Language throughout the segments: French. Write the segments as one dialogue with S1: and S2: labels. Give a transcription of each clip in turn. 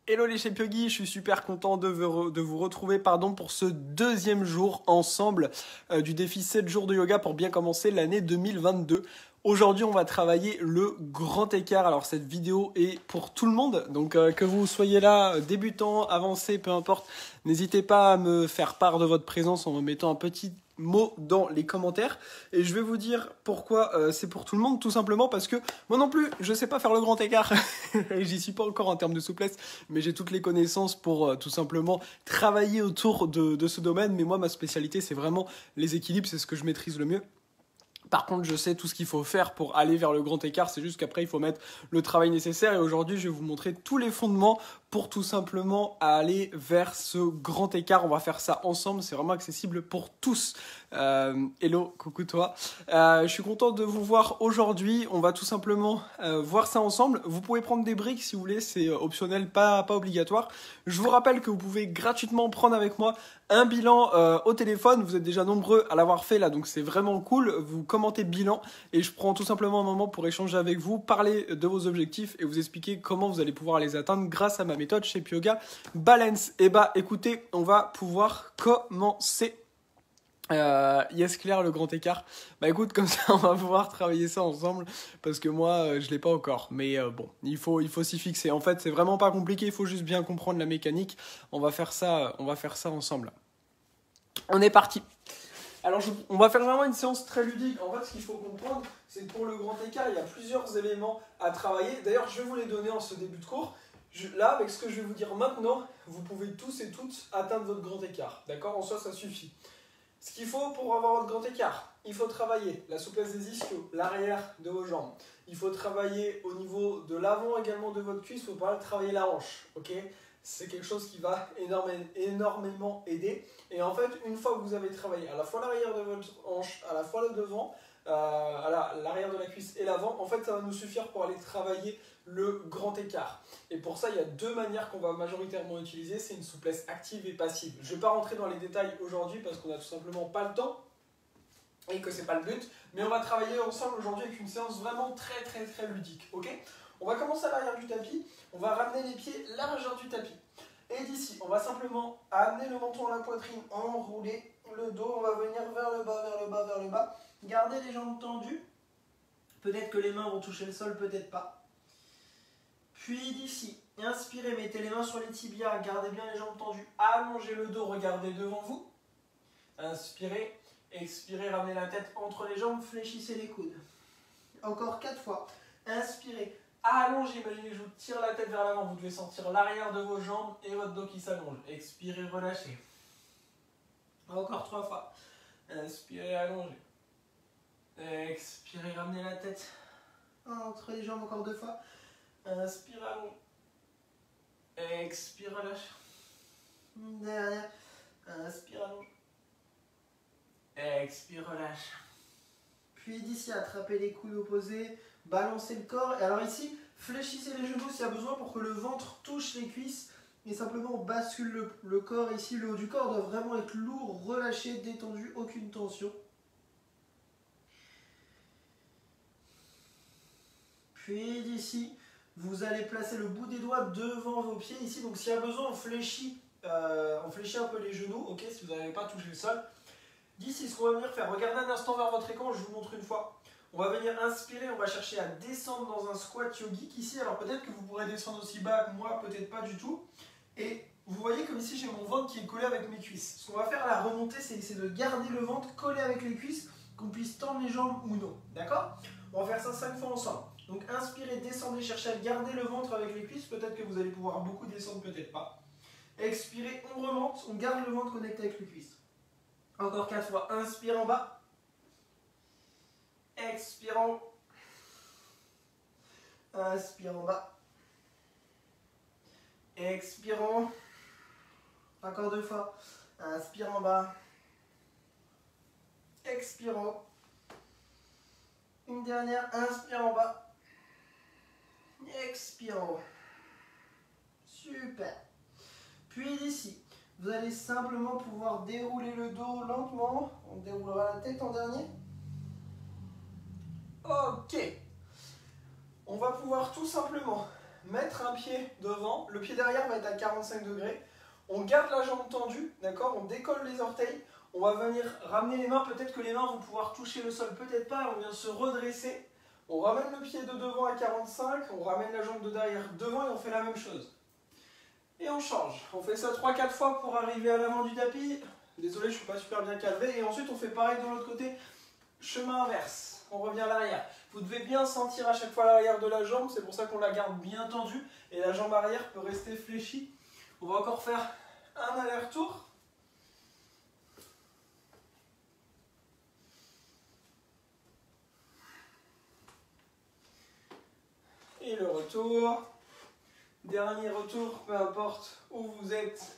S1: Hello les Chepiogi, je suis super content de vous retrouver pour ce deuxième jour ensemble du défi 7 jours de yoga pour bien commencer l'année 2022. Aujourd'hui, on va travailler le grand écart. Alors cette vidéo est pour tout le monde, donc que vous soyez là, débutant, avancé, peu importe, n'hésitez pas à me faire part de votre présence en me mettant un petit mot dans les commentaires. Et je vais vous dire pourquoi c'est pour tout le monde, tout simplement parce que moi non plus, je sais pas faire le grand écart. J'y suis pas encore en termes de souplesse, mais j'ai toutes les connaissances pour tout simplement travailler autour de ce domaine. Mais moi, ma spécialité, c'est vraiment les équilibres, c'est ce que je maîtrise le mieux. Par contre, je sais tout ce qu'il faut faire pour aller vers le grand écart, c'est juste qu'après, il faut mettre le travail nécessaire. Et aujourd'hui, je vais vous montrer tous les fondements pour tout simplement aller vers ce grand écart. On va faire ça ensemble, c'est vraiment accessible pour tous. Hello, coucou toi. Je suis content de vous voir aujourd'hui. On va tout simplement voir ça ensemble. Vous pouvez prendre des briques si vous voulez, c'est optionnel, pas obligatoire. Je vous rappelle que vous pouvez gratuitement prendre avec moi un bilan au téléphone. Vous êtes déjà nombreux à l'avoir fait là, donc c'est vraiment cool. Vous commentez bilan et je prends tout simplement un moment pour échanger avec vous, parler de vos objectifs et vous expliquer comment vous allez pouvoir les atteindre grâce à ma méthode Shape Yoga Balance. Et bah écoutez, on va pouvoir commencer. Yes Claire, le grand écart. Bah écoute, comme ça on va pouvoir travailler ça ensemble parce que moi je l'ai pas encore, mais bon, il faut s'y fixer. En fait, c'est vraiment pas compliqué, il faut juste bien comprendre la mécanique. On va faire ça ensemble. On est parti. Alors on va faire vraiment une séance très ludique. En fait, ce qu'il faut comprendre, c'est que pour le grand écart, il y a plusieurs éléments à travailler. D'ailleurs, je vais vous les donner en ce début de cours. Là, avec ce que je vais vous dire maintenant, vous pouvez tous et toutes atteindre votre grand écart. D'accord? En soi, ça suffit. Ce qu'il faut pour avoir votre grand écart, il faut travailler la souplesse des ischios, l'arrière de vos jambes. Il faut travailler au niveau de l'avant également de votre cuisse, il faut pas travailler la hanche. Ok? C'est quelque chose qui va énormément aider. Et en fait, une fois que vous avez travaillé à la fois l'arrière de votre hanche, à la fois le devant, l'arrière de la cuisse et l'avant, en fait, ça va nous suffire pour aller travailler le grand écart. Et pour ça, il y a deux manières qu'on va majoritairement utiliser, c'est une souplesse active et passive. Je ne vais pas rentrer dans les détails aujourd'hui parce qu'on n'a tout simplement pas le temps et que c'est pas le but, mais on va travailler ensemble aujourd'hui avec une séance vraiment très ludique. Ok? On va commencer à l'arrière du tapis, on va ramener les pieds largeur du tapis. Et d'ici, on va simplement amener le menton à la poitrine, enrouler le dos, on va venir vers le bas, garder les jambes tendues. Peut-être que les mains vont toucher le sol, peut-être pas. Puis d'ici, inspirez, mettez les mains sur les tibias, gardez bien les jambes tendues, allongez le dos, regardez devant vous. Inspirez, expirez, ramenez la tête entre les jambes, fléchissez les coudes. Encore 4 fois. Inspirez, allongez, imaginez que je vous tire la tête vers l'avant, vous devez sentir l'arrière de vos jambes et votre dos qui s'allonge. Expirez, relâchez. Encore 3 fois. Inspirez, allongez. Expirez, ramenez la tête entre les jambes, encore 2 fois. Inspire, allonge. Expire, relâche. Dernière. Inspire, allonge. Expire, relâche. Puis d'ici, attrapez les coudes opposés, balancez le corps. Et alors ici, fléchissez les genoux s'il y a besoin pour que le ventre touche les cuisses. Et simplement, on bascule le corps ici. Le haut du corps doit vraiment être lourd, relâché, détendu, aucune tension. Puis d'ici, vous allez placer le bout des doigts devant vos pieds ici. Donc s'il y a besoin, on fléchit un peu les genoux, ok, si vous n'avez pas touché le sol. D'ici, ce qu'on va venir faire, regardez un instant vers votre écran, je vous montre une fois. On va venir inspirer, on va chercher à descendre dans un squat yogique ici. Alors peut-être que vous pourrez descendre aussi bas que moi, peut-être pas du tout. Et vous voyez comme ici, j'ai mon ventre qui est collé avec mes cuisses. Ce qu'on va faire à la remontée, c'est de garder le ventre collé avec les cuisses, qu'on puisse tendre les jambes ou non. D'accord? On va faire ça 5 fois ensemble. Donc inspirez, descendez, cherchez à garder le ventre avec les cuisses. Peut-être que vous allez pouvoir beaucoup descendre, peut-être pas. Expirez, on remonte, on garde le ventre connecté avec les cuisses. Encore 4 fois. Inspire en bas. Expire en haut. Inspire en bas. Expire en haut. Encore 2 fois. Inspire en bas. Expire en haut. Une dernière. Inspire en bas. Expire en haut. Super. Puis d'ici, vous allez simplement pouvoir dérouler le dos lentement. On déroulera la tête en dernier. Ok. On va pouvoir tout simplement mettre un pied devant, le pied derrière va être à 45 degrés. On garde la jambe tendue, d'accord? On décolle les orteils. On va venir ramener les mains, peut-être que les mains vont pouvoir toucher le sol, peut-être pas. On vient se redresser. On ramène le pied de devant à 45, on ramène la jambe de derrière devant et on fait la même chose. Et on change. On fait ça 3-4 fois pour arriver à l'avant du tapis. Désolé, je ne suis pas super bien cadré. Et ensuite, on fait pareil de l'autre côté. Chemin inverse. On revient à l'arrière. Vous devez bien sentir à chaque fois l'arrière de la jambe. C'est pour ça qu'on la garde bien tendue. Et la jambe arrière peut rester fléchie. On va encore faire un aller-retour. Et le retour. Dernier retour, peu importe où vous êtes.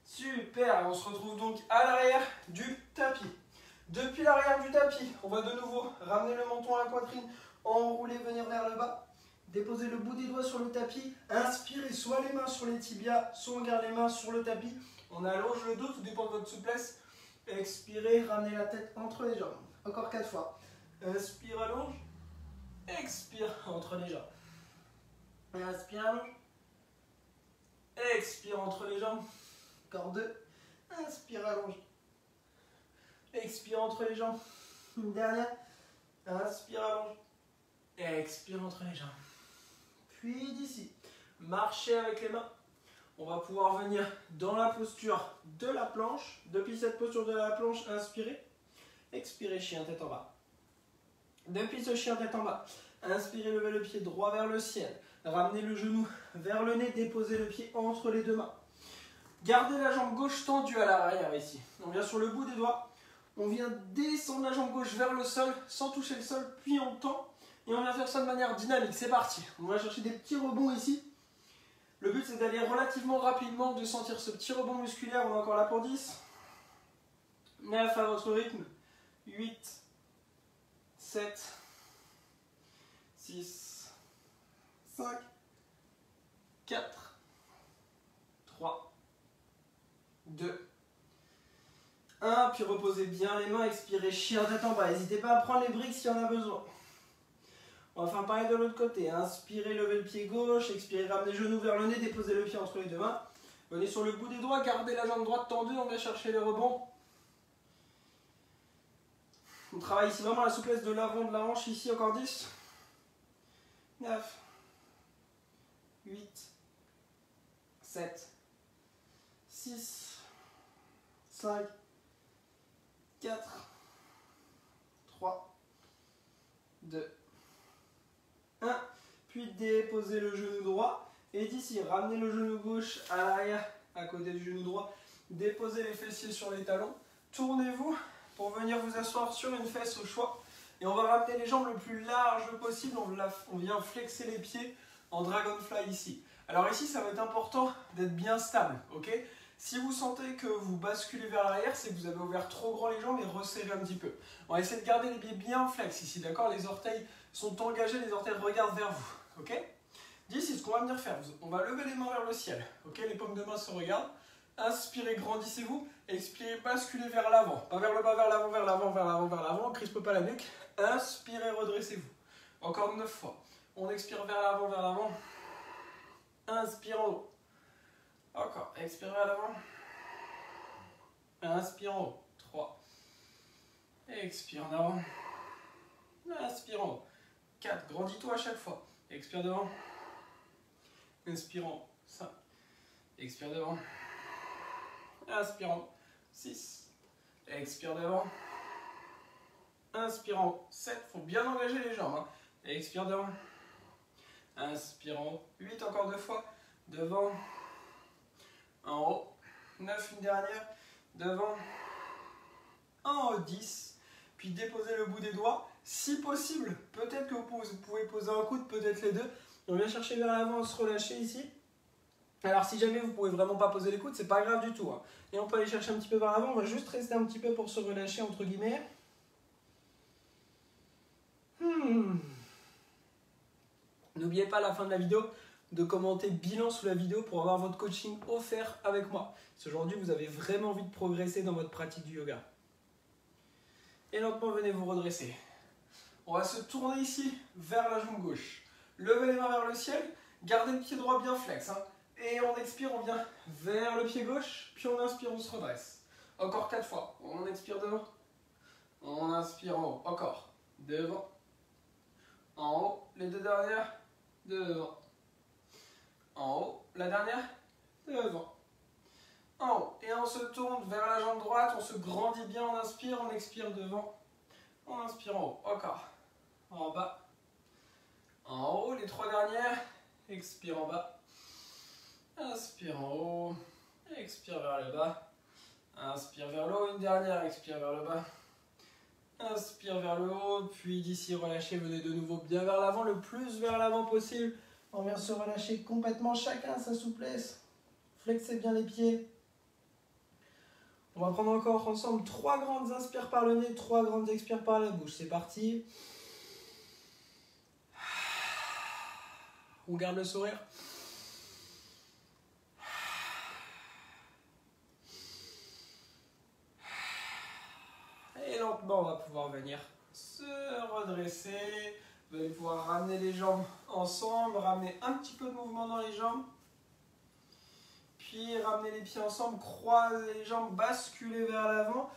S1: Super, on se retrouve donc à l'arrière du tapis. Depuis l'arrière du tapis, on va de nouveau ramener le menton à la poitrine, enrouler, venir vers le bas. Déposer le bout des doigts sur le tapis. Inspirez soit les mains sur les tibias, soit on garde les mains sur le tapis. On allonge le dos, tout dépend de votre souplesse. Expirez, ramenez la tête entre les jambes. Encore 4 fois. Inspire, allonge. Expire entre les jambes. Inspire, allonge. Expire entre les jambes. Encore 2. Inspire, allonge. Expire entre les jambes. Une dernière. Inspire, allonge. Expire entre les jambes. Puis d'ici, marchez avec les mains. On va pouvoir venir dans la posture de la planche. Depuis cette posture de la planche, inspirez. Expirez, chien tête en bas. Depuis ce chien tête en bas, inspirez, levez le pied droit vers le ciel. Ramenez le genou vers le nez, déposez le pied entre les deux mains. Gardez la jambe gauche tendue à l'arrière ici. On vient sur le bout des doigts. On vient descendre la jambe gauche vers le sol sans toucher le sol, puis on tend. Et on vient faire ça de manière dynamique. C'est parti. On va chercher des petits rebonds ici. Le but c'est d'aller relativement rapidement, de sentir ce petit rebond musculaire. On a encore là pour 10. 9 à votre rythme. 8. 7. 6. 5. 4. 3. 2. 1. Puis reposez bien les mains. Expirez, chien tête en bas. N'hésitez pas à prendre les briques s'il y en a besoin. On va faire pareil de l'autre côté. Inspirez, levez le pied gauche. Expirez, ramenez le genou vers le nez. Déposez le pied entre les deux mains. Venez sur le bout des doigts. Gardez la jambe droite tendue. On va chercher les rebonds. On travaille ici vraiment la souplesse de l'avant de la hanche. Ici, encore 10. 9. 8. 7. 6. 5. 4. 3. 2. 1, puis déposez le genou droit et d'ici ramenez le genou gauche à l'arrière à côté du genou droit, déposez les fessiers sur les talons, tournez-vous pour venir vous asseoir sur une fesse au choix et on va ramener les jambes le plus large possible, on vient flexer les pieds en dragonfly ici. Alors ici ça va être important d'être bien stable, ok? Si vous sentez que vous basculez vers l'arrière, c'est que vous avez ouvert trop grand les jambes et resserré un petit peu. On va essayer de garder les pieds bien flex ici, d'accord? Les orteils sont engagés, les orteils regardent vers vous, ok? D'ici, ce qu'on va venir faire, on va lever les mains vers le ciel, ok? Les paumes de main se regardent. Inspirez, grandissez-vous. Expirez, basculez vers l'avant. Pas vers le bas, vers l'avant, vers l'avant, vers l'avant, vers l'avant. Crispe pas la nuque. Inspirez, redressez-vous. Encore 9 fois. On expire vers l'avant, vers l'avant. Inspire en haut. Encore. Expirez à l'avant. Inspire en haut. 3. Expire en avant. Inspire en haut. 4. Grandis-toi à chaque fois. Expire devant. Inspire en haut. 5. Expire devant. Inspire en haut. 6. Expire devant. Inspire en haut. 7. Il faut bien engager les jambes. Hein. Expire devant. Inspire en haut. 8. Encore 2 fois. Devant. En haut. 9. Une dernière. Devant. En haut. 10. Puis déposez le bout des doigts. Si possible, peut-être que vous pouvez poser un coude, peut-être les deux. On vient chercher vers l'avant, se relâcher ici. Alors si jamais vous ne pouvez vraiment pas poser les coudes, c'est pas grave du tout. Hein. Et on peut aller chercher un petit peu vers l'avant, on va juste rester un petit peu pour se relâcher entre guillemets. N'oubliez pas à la fin de la vidéo de commenter bilan sous la vidéo pour avoir votre coaching offert avec moi. Si aujourd'hui vous avez vraiment envie de progresser dans votre pratique du yoga. Et lentement venez vous redresser. On va se tourner ici vers la jambe gauche. Levez les mains vers le ciel. Gardez le pied droit bien flex. Hein. Et on expire, on vient vers le pied gauche. Puis on inspire, on se redresse. Encore 4 fois. On expire devant. On inspire en haut. Encore. Devant. En haut. Les 2 dernières. Devant. En haut. La dernière. Devant. En haut. Et on se tourne vers la jambe droite. On se grandit bien. On inspire. On expire devant. On inspire en haut. Encore. En bas. En haut. Les 3 dernières. Expire en bas. Inspire en haut. Expire vers le bas. Inspire vers le haut. Une dernière. Expire vers le bas. Inspire vers le haut. Puis d'ici, relâchez. Venez de nouveau bien vers l'avant. Le plus vers l'avant possible. On vient se relâcher complètement. Chacun sa souplesse. Flexez bien les pieds. On va prendre encore ensemble 3 grandes inspires par le nez, 3 grandes expires par la bouche. C'est parti. On garde le sourire. Et lentement, on va pouvoir venir se redresser. Vous allez pouvoir ramener les jambes ensemble, ramener un petit peu de mouvement dans les jambes. Puis ramener les pieds ensemble, croiser les jambes, basculer vers l'avant.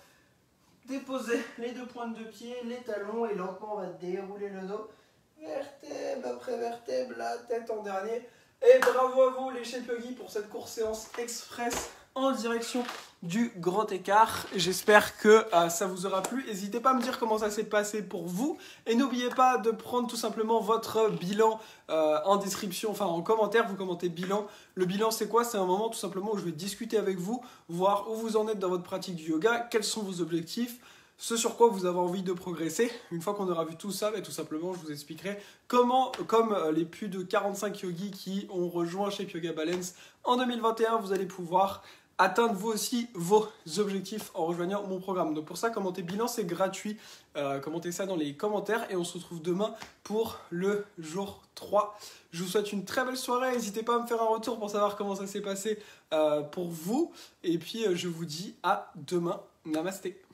S1: Déposer les 2 pointes de pied, les talons et lentement on va dérouler le dos. Vertèbre après vertèbre, la tête en dernier. Et bravo à vous les Shape Yogi pour cette courte séance express en direction du grand écart. J'espère que ça vous aura plu. N'hésitez pas à me dire comment ça s'est passé pour vous. Et n'oubliez pas de prendre tout simplement votre bilan en description, enfin en commentaire, vous commentez bilan. Le bilan c'est quoi? C'est un moment tout simplement où je vais discuter avec vous, voir où vous en êtes dans votre pratique du yoga, quels sont vos objectifs, ce sur quoi vous avez envie de progresser. Une fois qu'on aura vu tout ça, tout simplement, je vous expliquerai comment, comme les plus de 45 yogis qui ont rejoint Shape Yoga Balance en 2021, vous allez pouvoir atteindre vous aussi vos objectifs en rejoignant mon programme. Donc pour ça, commenter bilan, c'est gratuit. Commentez ça dans les commentaires et on se retrouve demain pour le jour 3. Je vous souhaite une très belle soirée. N'hésitez pas à me faire un retour pour savoir comment ça s'est passé pour vous. Et puis je vous dis à demain. Namasté.